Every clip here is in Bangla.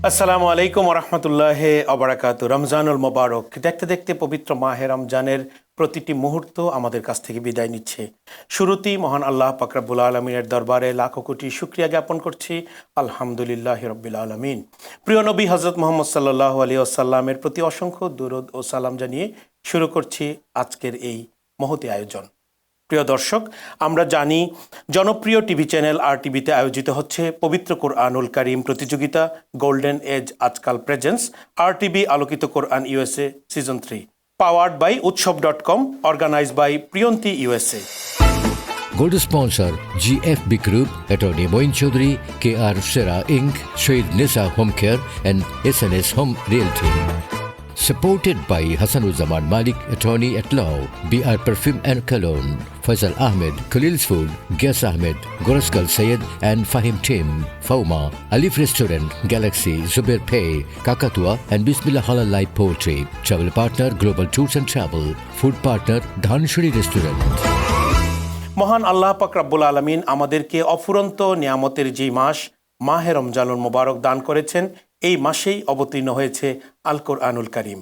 আসসালামু আলাইকুম রহমতুল্লাহ আবরাকাতু। রমজানুল মোবারক। দেখতে দেখতে পবিত্র মাহে রমজানের প্রতিটি মুহূর্ত আমাদের কাছ থেকে বিদায় নিচ্ছে। শুরুতেই মহান আল্লাহ পাক রব্বুল আলমিনের দরবারে লাখো কোটি শুকরিয়া জ্ঞাপন করছি, আলহামদুলিল্লাহ রব্বিল আলমিন। প্রিয় নবী হজরত মোহাম্মদ সাল্লাল্লাহু আলাইহি ওয়াসাল্লামের প্রতি অসংখ্য দুরূদ ও সালাম জানিয়ে শুরু করছি আজকের এই মহতি আয়োজন। প্রিয় দর্শক, আমরা জানি জনপ্রিয় টিভি চ্যানেল RTV-তে আয়োজিত হচ্ছে পবিত্র কোরআনুল কারীম প্রতিযোগিতা golden age Ajkaal presents RTV আলোকিত কোরআন USA season 3, powered by utsav.com, organised by Priyonti USA। Gold sponsor GFB Group, Attorney Moin Chaudhary, KR Sera Inc., Shahid Nisa Home Care and SNS Home Realty. Supported by Hassanuzzaman Malik, Attorney at Law, BR Perfume and Cologne, Faisal Ahmed, Khalil's Food, Gas Ahmed, Goraskal Sayed and Fahim Tim, Fauma, Alif Restaurant, Galaxy, Zubair Pay, Kakatua and Bismillah Halal Life Poultry. Travel partner Global Tours and Travel. Food partner Dhanshuri Restaurant. মহান আল্লাহ পাক রব্বুল আলমিন আমাদেরকে অফুরন্ত নিয়ামতের যে মাস মাহে রমজানুল মোবারক দান করেছেন, এই মাসেই অবতীর্ণ হয়েছে আল কোরআনুল কারীম,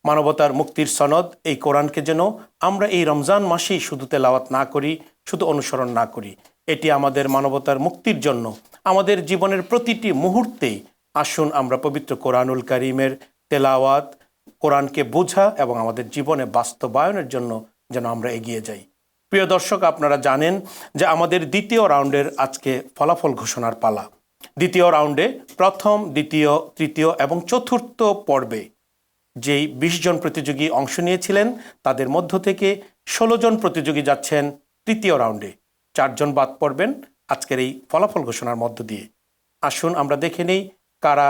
মানবতার মুক্তির সনদ। এই কোরআনকে যেন আমরা এই রমজান মাসেই শুধু তেলাওয়াত না করি, শুধু অনুসরণ না করি। এটি আমাদের মানবতার মুক্তির জন্য, আমাদের জীবনের প্রতিটি মুহূর্তেই আসুন আমরা পবিত্র কোরআনুল কারীমের তেলাওয়াত, কোরআনকে বোঝা এবং আমাদের জীবনে বাস্তবায়নের জন্য যেন আমরা এগিয়ে যাই। প্রিয় দর্শক, আপনারা জানেন যে আমাদের দ্বিতীয় রাউন্ডের আজকে ফলাফল ঘোষণার পালা। দ্বিতীয় রাউন্ডে প্রথম, দ্বিতীয়, তৃতীয় এবং চতুর্থ পর্বে যেই 20 জন প্রতিযোগী অংশ নিয়েছিলেন, তাদের মধ্য থেকে 16 জন প্রতিযোগী যাচ্ছেন তৃতীয় রাউন্ডে। 4 জন বাদ পড়বেন আজকের এই ফলাফল ঘোষণার মধ্য দিয়ে। আসুন আমরা দেখে নেই কারা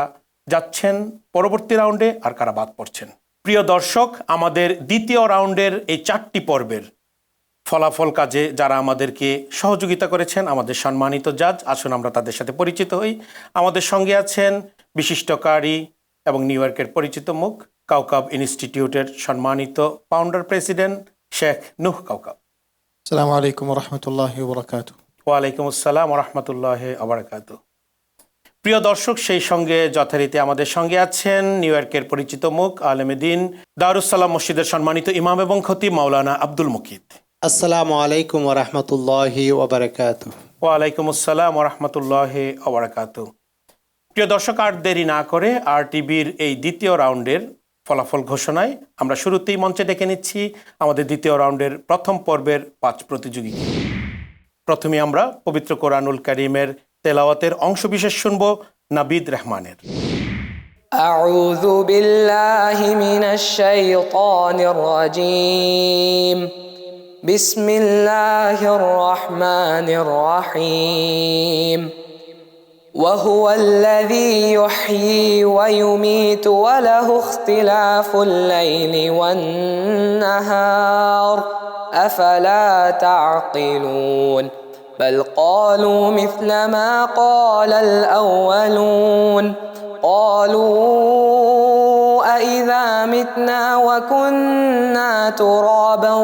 যাচ্ছেন পরবর্তী রাউন্ডে আর কারা বাদ পড়ছেন। প্রিয় দর্শক, আমাদের দ্বিতীয় রাউন্ডের এই 4টি পর্বের ফলাফল কাজে যারা আমাদেরকে সহযোগিতা করেছেন, আমাদের সম্মানিত জাজ, আসুন আমরা তাদের সাথে পরিচিত হই। আমাদের সঙ্গে আছেন বিশিষ্ট কারি এবং নিউ ইয়র্কের পরিচিত মুখ, কাউকাব ইনস্টিটিউটের সম্মানিত ফাউন্ডার প্রেসিডেন্ট শেখ নূহ কাউকাব। আসসালামু আলাইকুম ওরহমতুল্লাহি ওয়াবারাকাতুহু। ওয়ালাইকুম আসসালাম ওরহমতুল্লাহি ওয়াবারাকাতুহু। প্রিয় দর্শক, সেই সঙ্গে যথারীতি আমাদের সঙ্গে আছেন নিউ ইয়র্কের পরিচিত মুখ, আলেমে দিন, দারুস সালাম মসজিদের সম্মানিত ইমাম এবং খতিব মাওলানা আব্দুল মুকিত। আসসালামু আলাইকুম ওরহমতুল্লাহি ওয়াবারাকাতুহু। ওয়ালাইকুম আসসালাম ওরহমতুল্লাহি ওয়াবারাকাতুহু। প্রিয় দর্শক, আর দেরি না করে RTVর এই দ্বিতীয় রাউন্ডের ফলাফল ঘোষণায় আমরা শুরুতেই মঞ্চে ডেকে নিচ্ছি আমাদের দ্বিতীয় রাউন্ডের প্রথম পর্বের 5 প্রতিযোগীকে। প্রথমে আমরা পবিত্র কোরআনুল কারীমের তেলাওয়াতের অংশবিশেষ শুনব নাবিদ রহমানের। আউযু বিল্লাহি মিনাশ শাইতানির রাজীম। বিসমিল্লাহির রহমানির রহিম। وهو الذي يحيي ويميت وله اختلاف الليل والنهار أفلا تعقلون بل قالوا مثل ما قال الأولون قالوا أإذا متنا وكنا ترابا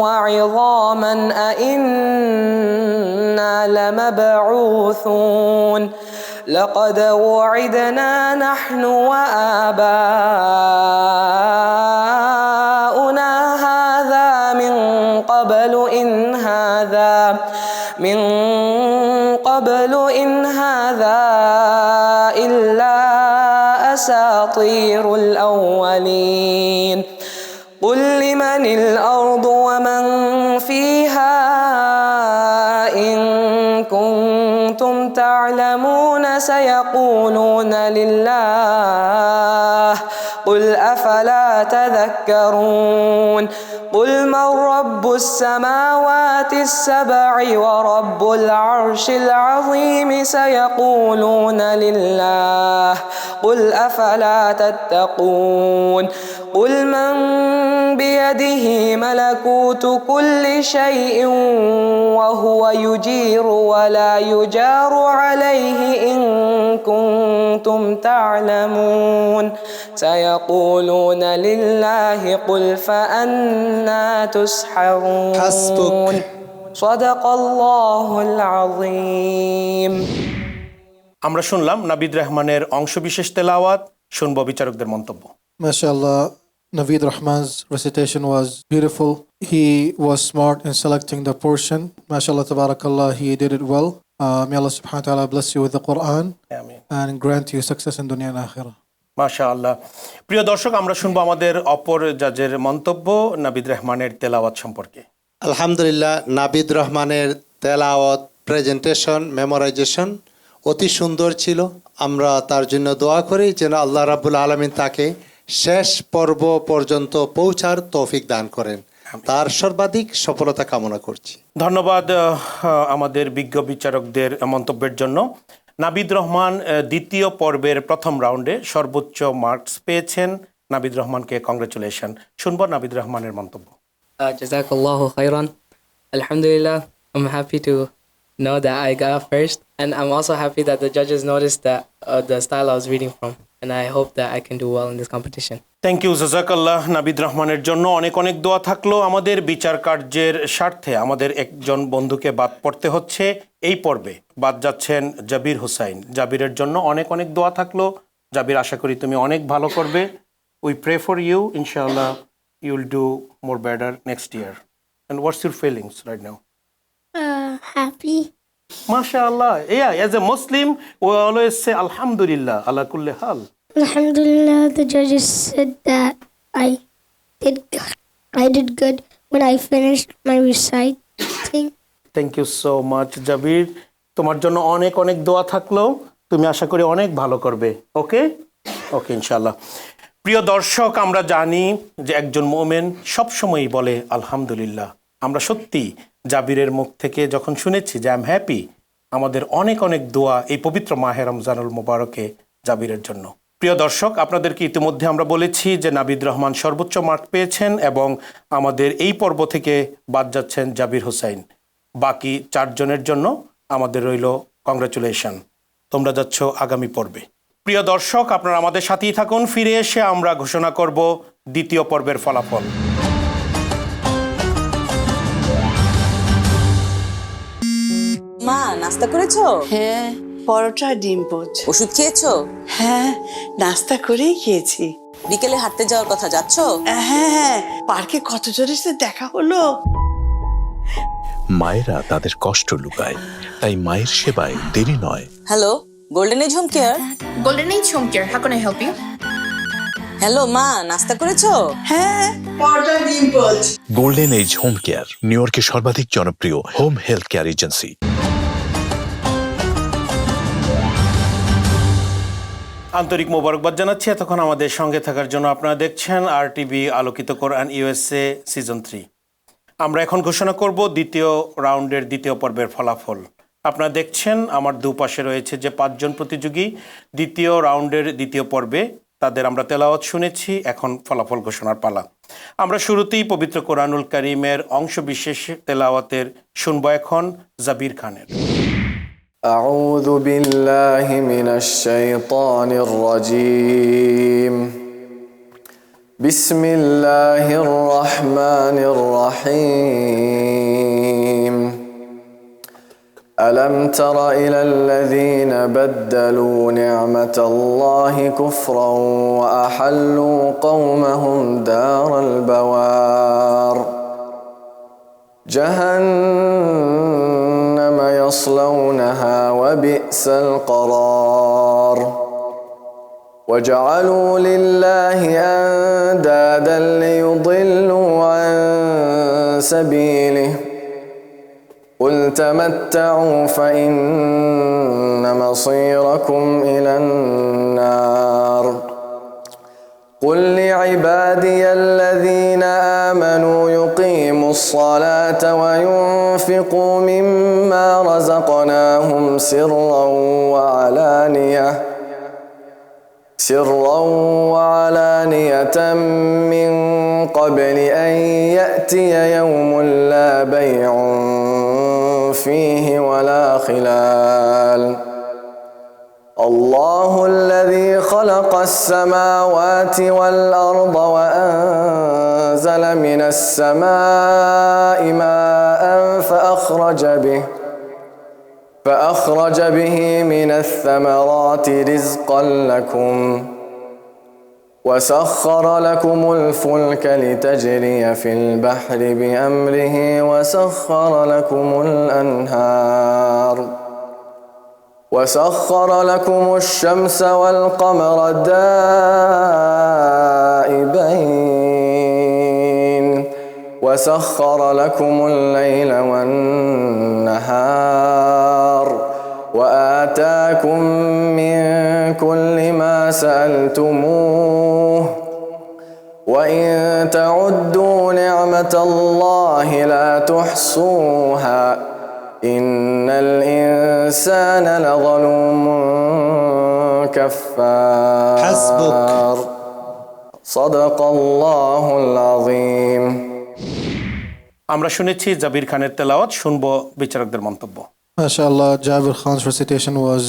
وعظاما أإنا لمبعوثون لقد وعدنا نحن وآباؤنا هذا من قبل إن هذا إلا أساطير الأولين قل لمن الأرض ومن فيها إن كنتم تعلمون سيقولون لله قل أفلا تذكرون قل من رب السماوات السبع ورب العرش العظيم سيقولون لله قل أفلا تتقون قل من بيده ملكوت كل شيء وهو يجير ولا يجار عليه إن كنتم تعلمون سيقولون لله قل فأنا تسحرون حسبك صدق الله العظيم. আমরা শুনলাম নাবিদ রহমানের অংশবিশেষ তেলাওয়াত, শুনবো বিচারকদের মন্তব্য। MashaAllah, Naveed Rahman's recitation was beautiful. He was smart in selecting the portion. MashaAllah, tabarakallah, he did it well. May Allah subhanahu wa ta'ala bless you with the Quran Amin. and grant you success in dunya and akhirah. মাশাআল্লাহ। প্রিয় দর্শক, আমরা শুনবো আমাদের অপর জাজের মন্তব্য নাবিদ রহমানের তেলাওয়াত সম্পর্কে। আলহামদুলিল্লাহ, নাবিদ রহমানের তেলাওয়াত, প্রেজেন্টেশন, মেমোরাইজেশন অতি সুন্দর ছিল। আমরা তার জন্য দোয়া করি যেন আল্লাহ রাব্বুল আলামিন তাকে শেষ পর্ব পর্যন্ত পৌঁছার তৌফিক দান করেন। তার সর্বাধিক সফলতা কামনা করছি। ধন্যবাদ আমাদের বিজ্ঞ বিচারকদের মন্তব্যের জন্য। নাবিদ রহমান দ্বিতীয় পর্বের প্রথম রাউন্ডে সর্বোচ্চ মার্কস পেয়েছেন। নাবিদ রহমানকে কংগ্রেচুলেশন। শুনবো নাবিদ রহমানের মন্তব্য। Jazakallahu khairan. Alhamdulillah, I'm happy to know that I got first, and I'm also happy that the judges noticed that the style I was reading from, and I hope that I can do well in this competition. Thank you, জাজাকাল্লাহ। নাবিদ রহমানের জন্য অনেক অনেক দোয়া থাকলো। আমাদের বিচার কার্যের স্বার্থে আমাদের একজন বন্ধুকে বাদ পড়তে হচ্ছে এই পর্বে। বাদ যাচ্ছেন জাবির হুসাইন। জাবিরের জন্য অনেক অনেক দোয়া থাকলো। জাবির, আশা করি তুমি অনেক ভালো করবে। উই প্রে ফর ইউ, ইনশাআল্লাহ you will do more better next year. And what's your feelings right now? Happy. MashaAllah. Yeah, as a Muslim, we always say Alhamdulillah, ala kulli hal. Alhamdulillah, the judges said that I did good when I finished my reciting. Thank you so much, Jabir. তোমার জন্য অনেক অনেক দোয়া থাকলো। তুমি আশা করি অনেক ভালো করবে। ওকে ওকে, ইনশাআল্লাহ। প্রিয় দর্শক, আমরা জানি যে একজন মোমেন সবসময়ই বলে আলহামদুলিল্লাহ। আমরা সত্যি জাবিরের মুখ থেকে যখন শুনেছি যে আই এম হ্যাপি, আমাদের অনেক অনেক দোয়া এই পবিত্র মাহে রমজানুল মুবারকে জাবিরের জন্য। প্রিয় দর্শক, আপনাদেরকে ইতিমধ্যে আমরা বলেছি যে নাবিদ রহমান সর্বোচ্চ মার্ক পেয়েছেন এবং আমাদের এই পর্ব থেকে বাদ যাচ্ছেন জাবির হুসাইন। বাকি 4 জনের জন্য আমাদের রইল কংগ্রেচুলেশন। তোমরা যাচ্ছ আগামী পর্বে। প্রিয় দর্শক, আপনারা আমাদের সাথেই থাকুন। ফিরে এসে আমরা ঘোষণা করব দ্বিতীয় পর্বের ফলাফল। মা, নাস্তা করেছো? হ্যাঁ, পরোটা ডিম পোচ। ওষুধ খেয়েছো? হ্যাঁ, নাস্তা করেই খেয়েছি। বিকেলে হাঁটতে যাওয়ার কথা, যাচ্ছো? হ্যাঁ, পার্কে কত জনের সাথে দেখা হলো। মায়েরা তাদের কষ্ট লুকায়, তাই মায়ের সেবায় দেরি নয়। Hello, golden age home care. Golden Age Home Care, how can I help you? Hello মা, নাস্তা করেছো? হ্যাঁ, পরোটা ডিম poach. Golden age home care নিউ ইয়র্কের সর্বাধিক জনপ্রিয় হোম হেলথ কেয়ার এজেন্সি। আন্তরিক মোবারকবাদ জানাচ্ছি এতক্ষণ আমাদের সঙ্গে থাকার জন্য। আপনারা দেখছেন RTV আলোকিত কোরআন USA সিজন 3। আমরা এখন ঘোষণা করব দ্বিতীয় রাউন্ডের দ্বিতীয় পর্বের ফলাফল। আপনারা দেখছেন আমার দুপাশে রয়েছে যে 5 জন প্রতিযোগী দ্বিতীয় রাউন্ডের দ্বিতীয় পর্বে, তাদের আমরা তেলাওয়াত শুনেছি। এখন ফলাফল ঘোষণার পালা। আমরা শুরুতেই পবিত্র কোরআনুল কারীমের অংশবিশেষ তেলাওয়াতের শুনব এখন জাবির খানের। أعوذ بالله من الشيطان الرجيم بسم الله الرحمن الرحيم ألم تر إلى الذين بدلوا نعمة الله كفرا وأحلوا قومهم دار البوار جهنم يصلونها وبئس القرار وجعلوا لله أندادا ليضلوا عن سبيله قل تمتعوا فإن مصيركم إلى النار قل لعبادي الذين آمنوا يقيموا الصلاة وينفقوا مما رزقناهم سرا وعلانية من قبل أن يأتي يوم لا بيع فيه ولا خلال الله الذي خلق السماوات والأرض وأنزل من السماء ماء فأخرج به من الثمرات رزقا لكم وسخر لكم الفلك لتجري في البحر بأمره وسخر لكم الأنهار وسخر لكم الشمس والقمر دائبين وسخر لكم الليل والنهار وآتاكم من كل ما سألتموه وإن تعدوا نعمة الله لا تحصوها إن الإنسان لظلوم كفار حسبك. صدق الله العظيم. আমরা শুনেছি জাবির খানের তেলাওয়াত, শুনবো বিচারকদের মন্তব্য। MashaAllah, Jabir Khan's recitation was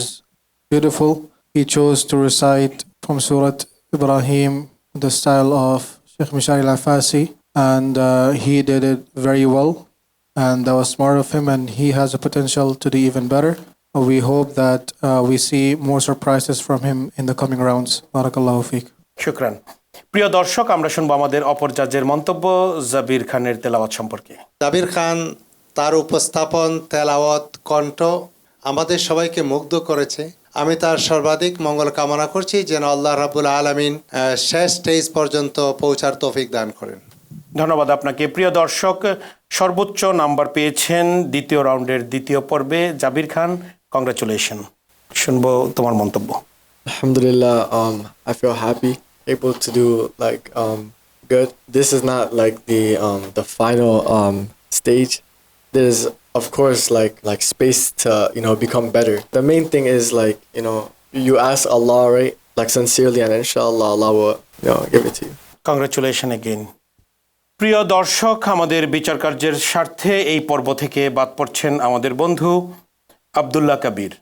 beautiful. He chose to recite from Surah Ibrahim in the style of Sheikh Mishari Al-Afasi, and he did it very well. And that was smart of him, and he has the potential to do even better. We hope that we see more surprises from him in the coming rounds. Barakallahu feek. শুকরান। প্রিয় দর্শক, আমরা শুনবো আমাদের অপর জাজের মন্তব্য জাবির খানের তেলাওয়াত সম্পর্কে। জাবির খান তার উপস্থাপন, তেলাওয়াত, কণ্ঠ আমাদের সবাইকে মুগ্ধ করেছে। আমি তার সর্বাধিক মঙ্গল কামনা করছি যেন আল্লাহ রাব্বুল আলামিন শেষ স্টেজ পর্যন্ত পৌঁছার তৌফিক দান করেন। ধন্যবাদ আপনাকে। প্রিয় দর্শক, সর্বোচ্চ নাম্বার পেয়েছেন দ্বিতীয় রাউন্ডের দ্বিতীয় পর্বে জাবির খান। কংগ্রাচুলেশন। শুনবো তোমার মন্তব্য। Alhamdulillah, I feel happy, able to do good. This is not like the final stage. There's of course like space to become better. The main thing is you ask Allah, right, like sincerely, and inshallah Allah will give it to you. Congratulation again. প্রিয় দর্শক, আমাদের বিচার কার্যের স্বার্থে এই পর্ব থেকে বাদ পড়ছেন আমাদের বন্ধু আব্দুল্লাহ কাবির।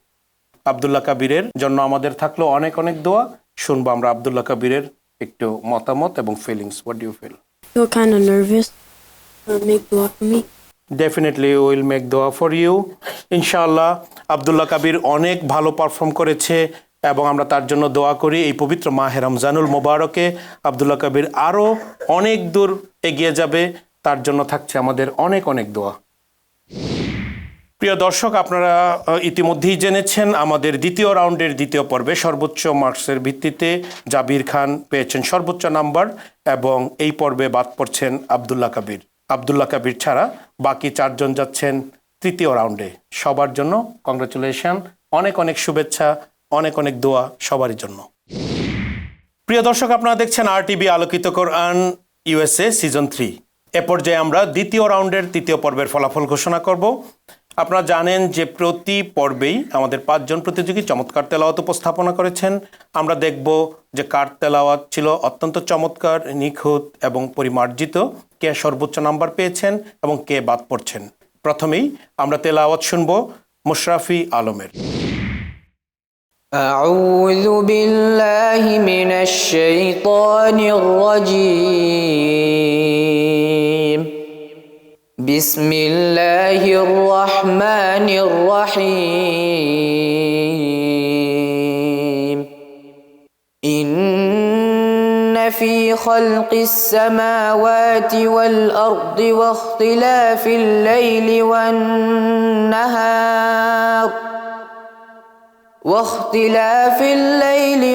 আব্দুল্লাহ কাবিরের জন্য আমাদের থাকলো অনেক অনেক দোয়া। শুনবো আমরা আব্দুল্লাহ কাবিরের একটু মতামত এবং feelings. What do you feel? Feel kind of nervous. Make dua for me. Definitely will make দোয়া ফর ইউ ইনশাআল্লাহ। আব্দুল্লাহ কাবির অনেক ভালো পারফর্ম করেছে এবং আমরা তার জন্য দোয়া করি এই পবিত্র মাহে রমজানুল মোবারকে আব্দুল্লাহ কাবির আরও অনেক দূর এগিয়ে যাবে। তার জন্য থাকছে আমাদের অনেক অনেক দোয়া। প্রিয় দর্শক, আপনারা ইতিমধ্যেই জেনেছেন আমাদের দ্বিতীয় রাউন্ডের দ্বিতীয় পর্বে সর্বোচ্চ মার্কসের ভিত্তিতে জাবির খান পেয়েছেন সর্বোচ্চ নাম্বার এবং এই পর্বে বাদ পড়ছেন আব্দুল্লাহ কাবির। আব্দুল্লাহ কাবির ছাড়া বাকি চারজন যাচ্ছেন তৃতীয় রাউন্ডে। সবার জন্য কংগ্রাচুলেশন, অনেক অনেক শুভেচ্ছা, অনেক অনেক দোয়া সবারই জন্য। প্রিয় দর্শক, আপনারা দেখছেন RTV আলোকিত কোরআন USA সিজন 3। এ পর্যায়ে আমরা দ্বিতীয় রাউন্ডের তৃতীয় পর্বের ফলাফল ঘোষণা করব। আপনারা জানেন যে প্রতি পর্বেই আমাদের 5 জন প্রতিযোগী চমৎকার তেলাওয়াত উপস্থাপনা করেছেন। আমরা দেখব যে কার তেলাওয়াত ছিল অত্যন্ত চমৎকার, নিখুঁত এবং পরিমার্জিত, কে সর্বোচ্চ নাম্বার পেয়েছেন এবং কে বাদ পড়ছেন। প্রথমেই আমরা তেলাওয়াত শুনব মুশরাফি আলমের। أعوذ بالله من الشيطان الرجيم بسم الله الرحمن الرحيم إن في خلق السماوات والأرض واختلاف الليل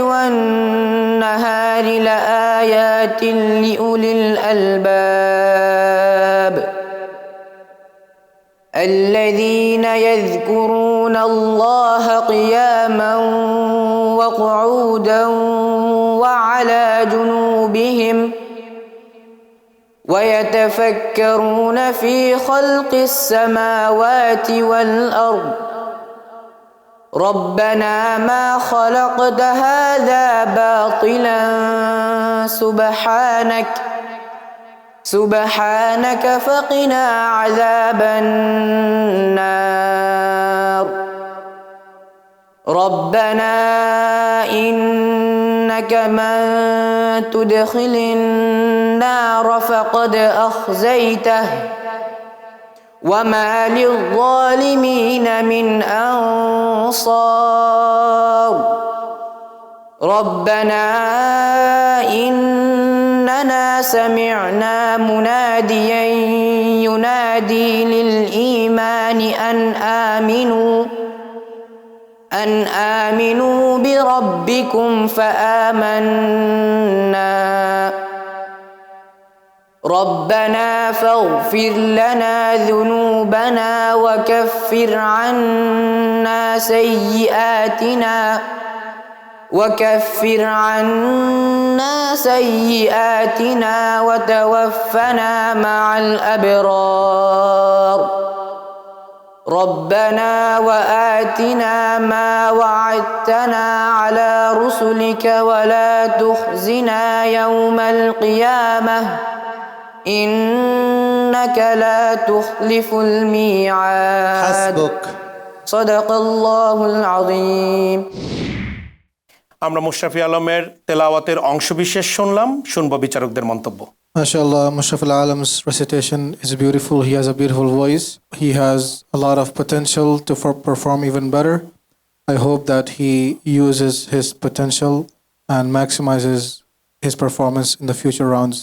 والنهار لآيات لأولي الألباب الذين يذكرون الله قياما وقعودا وعلى جنوبهم ويتفكرون في خلق السماوات والأرض ربنا ما خلقت هذا باطلا سبحانك فقنا عذاب النار ربنا إنك من تدخل النار فقد أخزيته وما للظالمين من أنصار ربنا إننا سمعنا مناديا ينادي للإيمان أن آمنوا بربكم فآمنا ربنا فاغفر لنا ذنوبنا وكفر عنا سيئاتنا وتوفنا مع الأبرار ربنا وآتنا ما وعدتنا على رسلك ولا تخزنا يوم القيامة إنك لا تخلف الميعاد حسبك صدق الله العظيم আমরা মুশরাফি আলমের তেলাওয়াতের অংশবিশেষ শুনবো বিচারকদের মন্তব্য। MashaAllah, Mushraf al-Alam's recitation is beautiful. He has a beautiful voice. He has a lot of potential to perform even better. I hope that he uses his potential and maximizes his performance in the future rounds.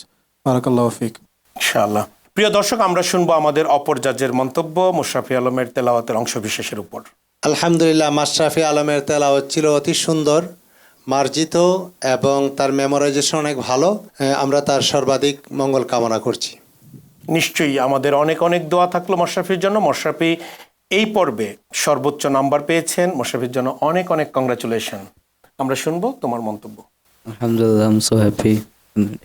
Barakallahu feek. ইনশাআল্লাহ। প্রিয় দর্শক, আমরা শুনবো আমাদের অপর জাজের মন্তব্য মুশরাফি আলমের তেলাওয়াতের অংশবিশেষের উপর। আলহামদুলিল্লাহ, মাশরাফি আলমের তেলাওয়াত ছিল অতি সুন্দর, মার্জিত এবং তার মেমোরাইজেশন অনেক ভালো। আমরা তার সর্বাধিক মঙ্গল কামনা করছি। নিশ্চয়ই আমাদের অনেক অনেক দোয়া থাকলো মোশরাফির জন্য। মোশরাফি এই পর্বে সর্বোচ্চ নাম্বার পেয়েছেন। মোশরাফির জন্য অনেক অনেক কংগ্রাচুলেশন। আমরা শুনবো তোমার মন্তব্য। Alhamdulillah, I'm so happy.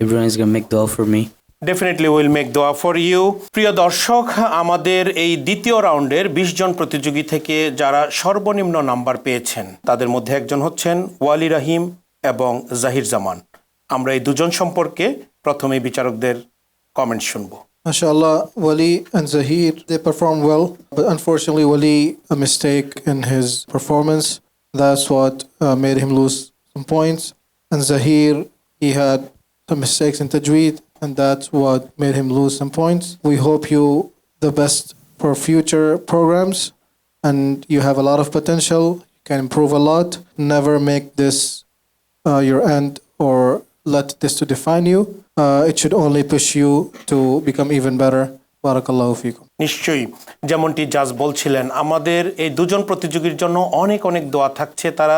Everyone is gonna make dua for me. Definitely will make দোয়া ফর ইউ। প্রিয় দর্শক, আমাদের এই দ্বিতীয় রাউন্ডের 20 জন প্রতিযোগী থেকে যারা সর্বনিম্ন নাম্বার পেয়েছেন তাদের মধ্যে একজন হচ্ছেন ওয়ালি রহিম এবং জাহির জামান। আমরা এই দুজন সম্পর্কে প্রথমে বিচারকদের কমেন্ট শুনবো। MashaAllah, Wali and Zahir, they performed well, but unfortunately Wali, a mistake in his performance, that's what made him lose some points. And Zahir, he had some mistakes in tajweed, and that's what made him lose some points. We hope you the best for future programs, and you have a lot of potential. You can improve a lot. Never make this your end or let this to define you. It should only push you to become even better. Barakallahu feekum. নিশ্চয়ই, যেমনটি জাজ বলছিলেন, আমাদের এই দুজন প্রতিযোগীর জন্য অনেক অনেক দোয়া থাকছে। তারা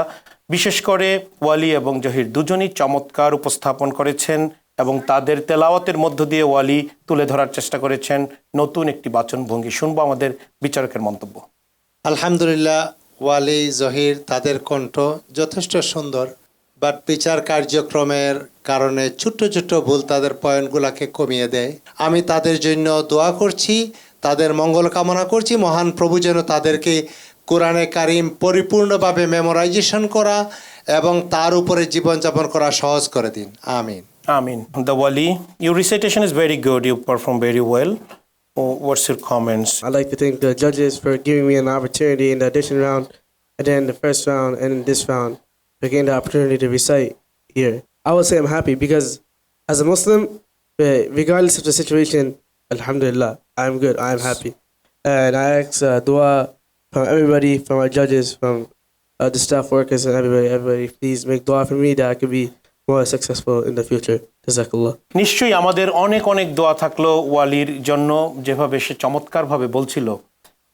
বিশেষ করে ওয়ালি এবং জহির দুজনই চমৎকার উপস্থাপন করেছেন এবং তাদের তেলাওয়াতের মধ্য দিয়ে ওয়ালি তুলে ধরার চেষ্টা করেছেন নতুন একটি বাচনভঙ্গি। শুনবো আমাদের বিচারকের মন্তব্য। আলহামদুলিল্লাহ, ওয়ালি জহির তাদের কণ্ঠ যথেষ্ট সুন্দর, বাট বিচার কার্যক্রমের কারণে ছোট্ট ছোট্ট ভুল তাদের পয়েন্টগুলোকে কমিয়ে দেয়। আমি তাদের জন্য দোয়া করছি, তাদের মঙ্গল কামনা করছি। মহান প্রভু যেন তাদেরকে কোরআনে কারিম পরিপূর্ণভাবে মেমোরাইজেশন করা এবং তার উপরে জীবনযাপন করা সহজ করে দিন। আমিন। Amin. The Wali, your recitation is very good. You perform very well. What's your comments? I'd like to thank the judges for giving me an opportunity in the audition round, and then the first round, and in this round, for getting the opportunity to recite here. I would say I'm happy because as a Muslim, regardless of the situation, alhamdulillah, I'm good, I'm happy. And I ask dua from everybody, from our judges, from the staff workers and everybody, please make dua for me that I could be more successful in the future. Jazakallah. নিশ্চয়ই আমাদের অনেক অনেক দোয়া থাকলো ওয়ালির জন্য। যেভাবে সে চমৎকারভাবে বলছিল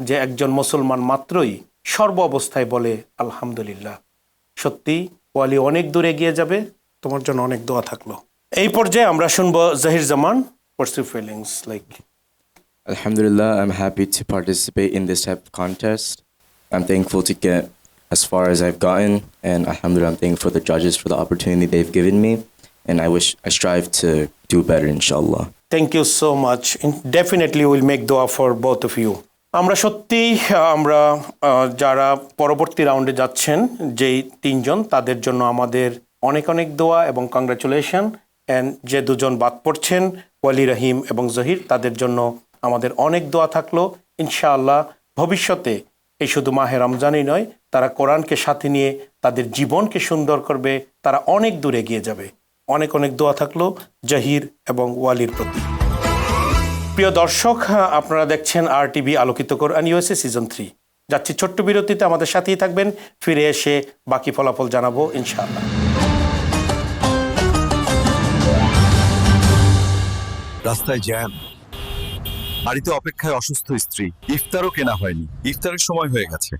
যে একজন মুসলমান মাত্রই সর্ব অবস্থায় বলে আলহামদুলিল্লাহ। সত্যি ওয়ালি অনেক দূর এগিয়ে যাবে, তোমার জন্য অনেক দোয়া থাকলো। এই পর্যায়ে আমরা শুনবো জাহির জামান। What's your feelings like? Alhamdulillah, I'm happy to participate in this type of contest. I'm thankful to get as far as I've gotten, and alhamdulillah, I'm thankful for the judges for the opportunity they've given me, and I strive to do better, inshallah. Thank you so much. Definitely we'll make dua for both of you. আমরা সত্যি যারা পরবর্তী রাউন্ডে যাচ্ছেন যেই তিনজন, তাদের জন্য আমাদের অনেক অনেক দোয়া এবং কংগ্রাচুলেশন। অ্যান্ড যে দুজন বাদ পড়ছেন ওয়ালি রহিম এবং জহির, তাদের জন্য আমাদের অনেক দোয়া থাকলো। ইনশাআল্লাহ ভবিষ্যতে এই শুধু মাহে রমজানই নয়, তারা কোরআনকে সাথে নিয়ে তাদের জীবনকে সুন্দর করবে, তারা অনেক দূর এগিয়ে যাবে। অনেক অনেক দোয়া থাকলো জহির এবং ওয়ালির প্রতি। প্রিয় দর্শক, আপনারা দেখছেন RTV আলোকিত কোরআন USA সিজন 3। যাচ্ছি ছোট্ট বিরতিতে, আমাদের সাথেই থাকবেন। ফিরে এসে বাকি ফলাফল জানাবো ইনশাআল্লাহ। রাস্তায় জ্যাম, বাড়িতে অপেক্ষায় অসুস্থ স্ত্রী, ইফতারও কেনা হয়নি, ইফতারের সময় হয়ে গেছে।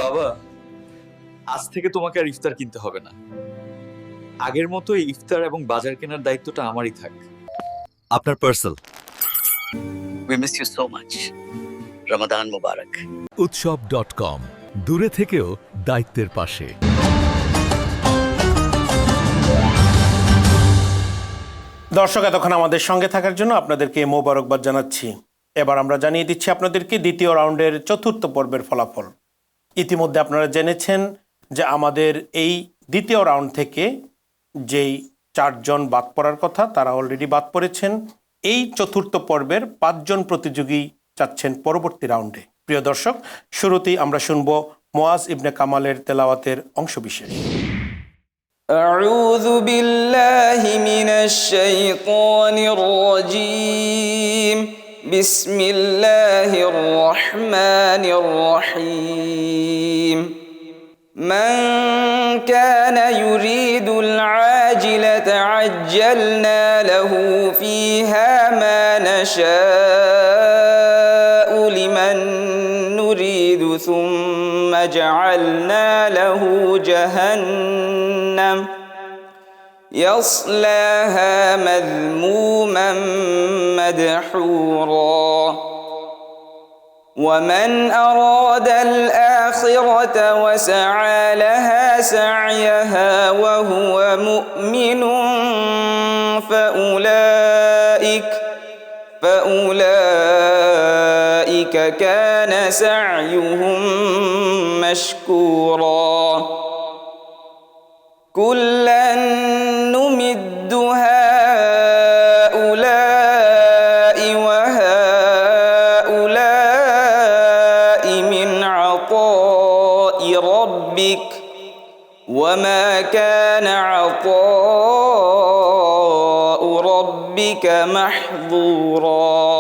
বাবা, আজ থেকে তোমাকে আর ইফতার কিনতে হবে না। আগের মতো এই ইফতার এবং বাজার কেনার দায়িত্বটা আমারই থাক। আপনার parcel. We miss you so much. Ramadan Mubarak. উৎসব.com, দূরে থেকেও দায়িত্বের পাশে। দর্শক, এতক্ষণ আমাদের সঙ্গে থাকার জন্য আপনাদেরকে মোবারকবাদ জানাচ্ছি। এবার আমরা জানিয়ে দিচ্ছি আপনাদেরকে দ্বিতীয় রাউন্ডের চতুর্থ পর্বের ফলাফল। ইতিমধ্যে আপনারা জেনেছেন যে আমাদের এই দ্বিতীয় রাউন্ড থেকে যেই 4 জন বাদ পড়ার কথা তারা অলরেডি বাদ পড়েছেন। এই চতুর্থ পর্বের 5 জন প্রতিযোগী যাচ্ছেন পরবর্তী রাউন্ডে। প্রিয় দর্শক, শুরুতেই আমরা শুনব মুআজ ইবনে কামালের তেলাওয়াতের অংশবিশেষ। أعوذ بالله من الشيطان الرجيم بسم الله الرحمن الرحيم من كان يريد العاجلة عجلنا له فيها ما نشاء لمن نريد ثم جعلنا له جهنم يصلاها مذموما مدحورا ومن أراد الآخرة وسعى لها سعيها وهو مؤمن فأولئك كان سعيهم مشكورا كلا نمد هؤلاء وهؤلاء من عطاء ربك وما كان عطاء ربك محظورا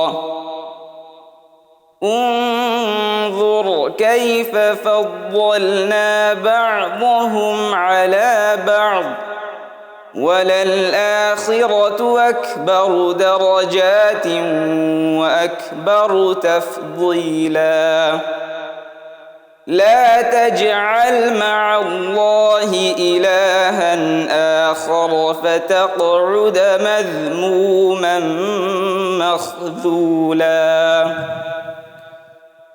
انظر كيف فضلنا بعضهم على بعض وللآخرة أكبر درجات وأكبر تفضيلا لا تجعل مع الله إلها آخر فتقعد مذموما مخذولا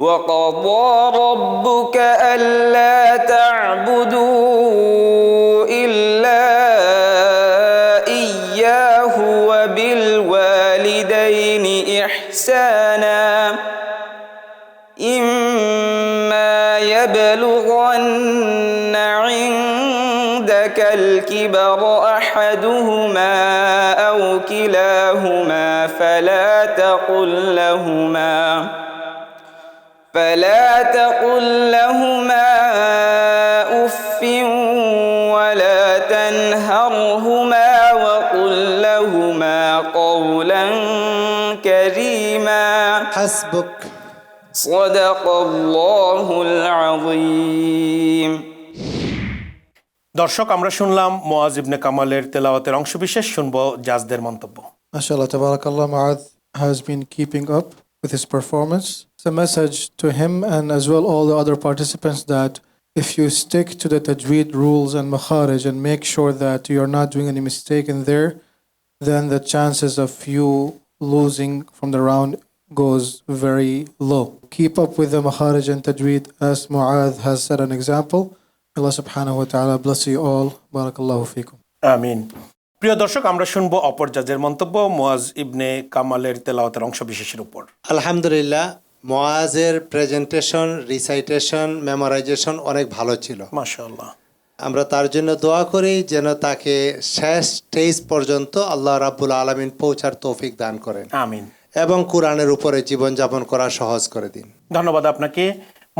وقضى ربك ألا تعبدوا إلا إياه وبالوالدين إحسانا إما يبلغن عندك الكبر أحدهما أو كلاهما فلا تقل لهما أف ولا تنهرهما وقل لهما قولا كريما حسبك صدق الله العظيم দর্শক, আমরা শুনলাম মুআজ ইবনে কামালের তেলাওয়াতের অংশবিশেষ। শুনবো জাজদের মন্তব্য। MashaAllah, tabarakallah, Mu'adh has been keeping up with his performance. It's a message to him and as well all the other participants that if you stick to the tajweed rules and makharij and make sure that you're not doing any mistake in there, then the chances of you losing from the round goes very low. Keep up with the makharij and tajweed as Mu'adh has set an example. Allah subhanahu wa ta'ala bless you all. Barakallahu feekum. আমিন। প্রিয় দর্শক, আমরা শুনবো অপর জাজের মন্তব্য মুআজ ইবনে কামালের তেলাওয়াতের অংশবিশেষের উপর। আলহামদুলিল্লাহ, মুআজের প্রেজেন্টেশন, রিসাইটেশন, মেমোরাইজেশন অনেক ভালো ছিল। মাশাআল্লাহ। আমরা তার জন্য দোয়া করি যেন তাকে শেষ স্টেজ পর্যন্ত আল্লাহ রাব্বুল আলামিন পৌঁছার তৌফিক দান করেন। আমিন। এবং কোরআনের উপরে জীবনযাপন করা সহজ করে দিন। ধন্যবাদ আপনাকে।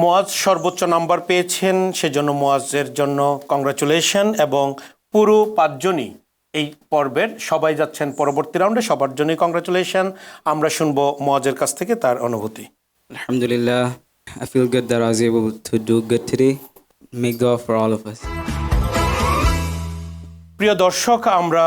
মুয়াজ সর্বোচ্চ নাম্বার পেয়েছেন, সেজন্য মুয়াজের জন্য কংগ্রাচুলেশন। এবং পুরো 5 জনই এই পর্বের সবাই যাচ্ছেন পরবর্তী রাউন্ডে, সবার জন্যই কংগ্রাচুলেশন। আমরা শুনবো মুয়াজের কাছ থেকে তার অনুভূতি। Alhamdulillah, I feel good that I was able to do good today. Make dua for all of us. প্রিয় দর্শক, আমরা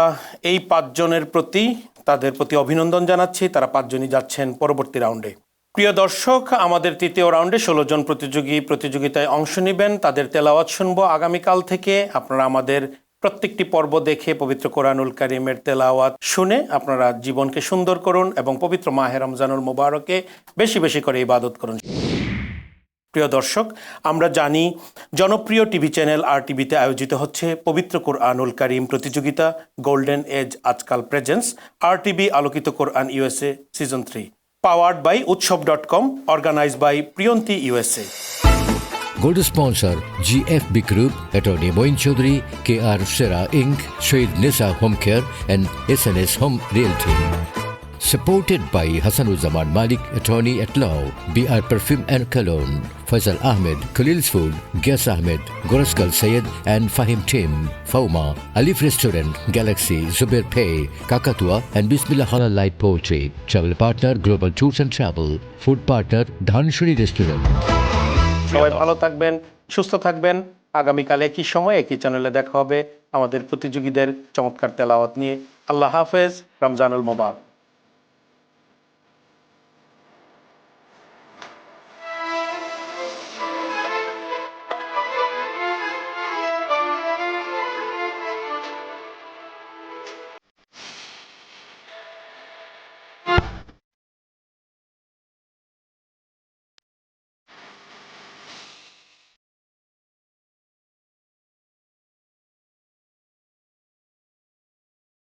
এই 5 জনের প্রতি তাদের প্রতি অভিনন্দন জানাচ্ছি। তারা 5 জনই যাচ্ছেন পরবর্তী রাউন্ডে। প্রিয় দর্শক, আমাদের তৃতীয় রাউন্ডে 16 জন প্রতিযোগী প্রতিযোগিতায় অংশ নেবেন। তাদের তেলাওয়াত শুনবো আগামীকাল থেকে। আপনারা আমাদের প্রত্যেকটি পর্ব দেখে পবিত্র কোরআনুল কারীমের তেলাওয়াত শুনে আপনারা জীবনকে সুন্দর করুন এবং পবিত্র মাহে রমজানুল মুবারকে বেশি বেশি করে ইবাদত করুন। প্রিয় দর্শক, আমরা জানি জনপ্রিয় টিভি চ্যানেল RTVতে আয়োজিত হচ্ছে পবিত্র কোরআনুল কারীম প্রতিযোগিতা golden age Ajkaal presents RTV আলোকিত কোরআন USA season 3, powered by utsav.com, organised by Priyonti USA। Gold sponsor GFB Group, Attorney Moin Chaudhary, KR Sera Inc., Shahid Nisa Home Care and SNS Home Realty. Supported by Hassanuzzaman Malik, Attorney at Law, BR Perfume and Cologne, Faisal Ahmed, Khalil's Food, Gas Ahmed, Goraskal Sayed and Fahim Tim, Fauma, Alif Restaurant, Galaxy, Zubair Pay, Kakatua and Bismillah Halal Light Poultry. Travel partner Global Tours and Travel. Food partner Dhanshuri Restaurant. সবাই ভালো থাকবেন, সুস্থ থাকবেন। আগামীকাল একই সময় একই চ্যানেলে দেখা হবে আমাদের প্রতিযোগীদের চমৎকার তেলাওয়াত নিয়ে। আল্লাহ হাফেজ, রমজানুল মুবারক।